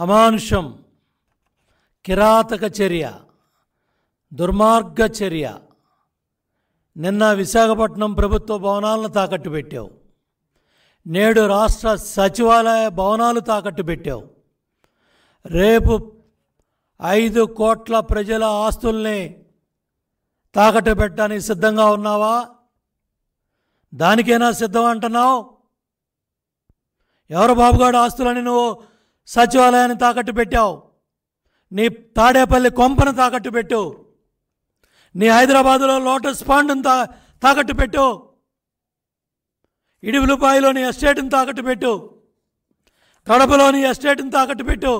అమానుషం, కిరాతక చర్య, దుర్మార్గ చర్య. నిన్న విశాఖపట్నం ప్రభుత్వ భవనాలను తాకట్టు పెట్టావు. నేడు రాష్ట్ర సచివాలయ భవనాలు తాకట్టు పెట్టావు. రేపు 5 కోట్ల ప్రజల ఆస్తుల్ని తాకట్టు పెట్టడానికి సిద్ధంగా ఉన్నావా? దానికైనా సిద్ధం అంటున్నావు? ఎవరు బాబుగాడు ఆస్తులని నువ్వు సచివాలయాన్ని తాకట్టు పెట్టావు? నీ తాడేపల్లి కొంపను తాకట్టు పెట్టు, నీ హైదరాబాదులో లోటస్ పాండ్ను తాకట్టు పెట్టు, ఇడుపులపాయలోని ఎస్టేట్ని తాకట్టు పెట్టు, కడపలోని ఎస్టేట్ని తాకట్టు పెట్టు,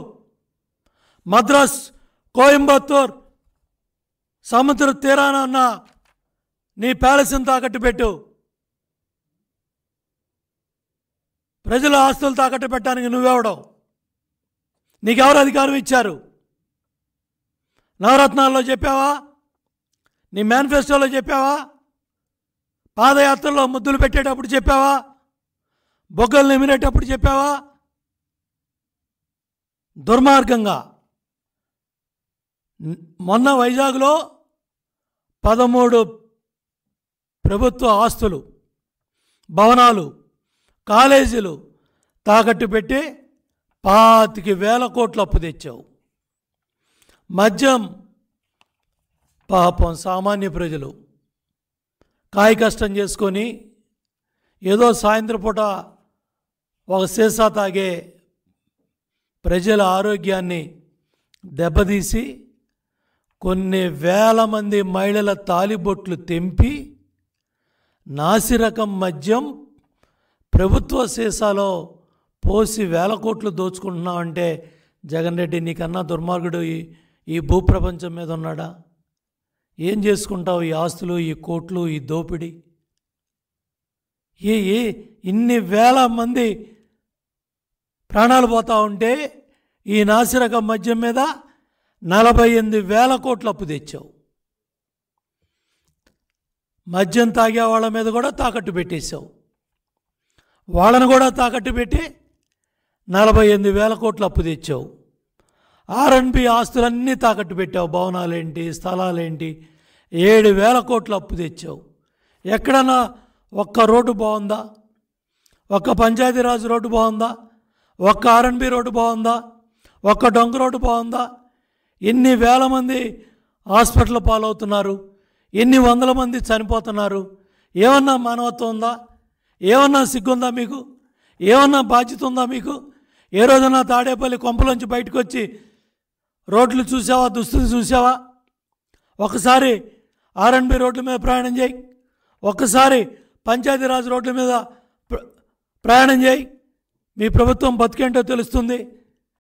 మద్రాస్, కోయంబత్తూర్ సముద్ర తీరాన ఉన్న నీ ప్యాలెస్ని తాకట్టు పెట్టు. ప్రజల ఆస్తులు తాకట్టు పెట్టడానికి నువ్వెవడవు? నీకెవరు అధికారం ఇచ్చారు? నవరత్నాల్లో చెప్పావా? నీ మేనిఫెస్టోలో చెప్పావా? పాదయాత్రలో ముద్దులు పెట్టేటప్పుడు చెప్పావా? బొగ్గలు నిమిరేటప్పుడు చెప్పావా? దుర్మార్గంగా మొన్న వైజాగ్లో 13 ప్రభుత్వ ఆస్తులు, భవనాలు, కాలేజీలు తాకట్టు పెట్టి 25,000 కోట్ల అప్పు తెచ్చావు. మద్యం పాపం సామాన్య ప్రజలు కాయ కష్టం చేసుకొని ఏదో సాయంత్రం పూట ఒక సీసా తాగే ప్రజల ఆరోగ్యాన్ని దెబ్బతీసి కొన్ని వేల మంది మహిళల తాలిబొట్లు తెంపి నాసిరకం మద్యం ప్రభుత్వ సీసాలో పోసి 1000 కోట్లు దోచుకుంటున్నావంటే జగన్ రెడ్డి నీకన్నా దుర్మార్గుడు ఈ భూప్రపంచం మీద ఉన్నాడా? ఏం చేసుకుంటావు ఈ ఆస్తులు, ఈ కోట్లు, ఈ దోపిడీ? ఇన్ని వేల మంది ప్రాణాలు పోతా ఉంటే ఈ నాసిరకం మద్యం మీద 48,000 కోట్ల అప్పు తెచ్చావు. మద్యం తాగే వాళ్ళ మీద కూడా తాకట్టు పెట్టేశావు. వాళ్ళను కూడా తాకట్టు పెట్టి 48,000 కోట్ల అప్పు తెచ్చావు. ఆర్ఎండ్బి ఆస్తులన్నీ తాకట్టు పెట్టావు. భవనాలేంటి, స్థలాలేంటి, 7,000 కోట్ల అప్పు తెచ్చావు. ఎక్కడన్నా ఒక్క రోడ్డు బాగుందా? ఒక్క పంచాయతీరాజ్ రోడ్డు బాగుందా? ఒక్క ఆర్ఎండ్బి రోడ్డు బాగుందా? ఒక్క డొంక రోడ్డు బాగుందా? ఎన్ని వేల మంది హాస్పిటల్ పాలవుతున్నారు, ఎన్ని వందల మంది చనిపోతున్నారు. ఏమన్నా మానవత్వం ఉందా? ఏమన్నా సిగ్గుందా మీకు? ఏమన్నా బాధ్యత ఉందా మీకు? ఏ రోజన్నా తాడేపల్లి కొంపలోంచి బయటకు వచ్చి రోడ్లు చూసావా? దుస్థితి చూసావా? ఒకసారి ఆర్ఎండ్బి రోడ్ల మీద ప్రయాణం చేయి, ఒక్కసారి పంచాయతీరాజ్ రోడ్ల మీద ప్రయాణం చేయి. మీ ప్రభుత్వం బతికేంటో తెలుస్తుంది.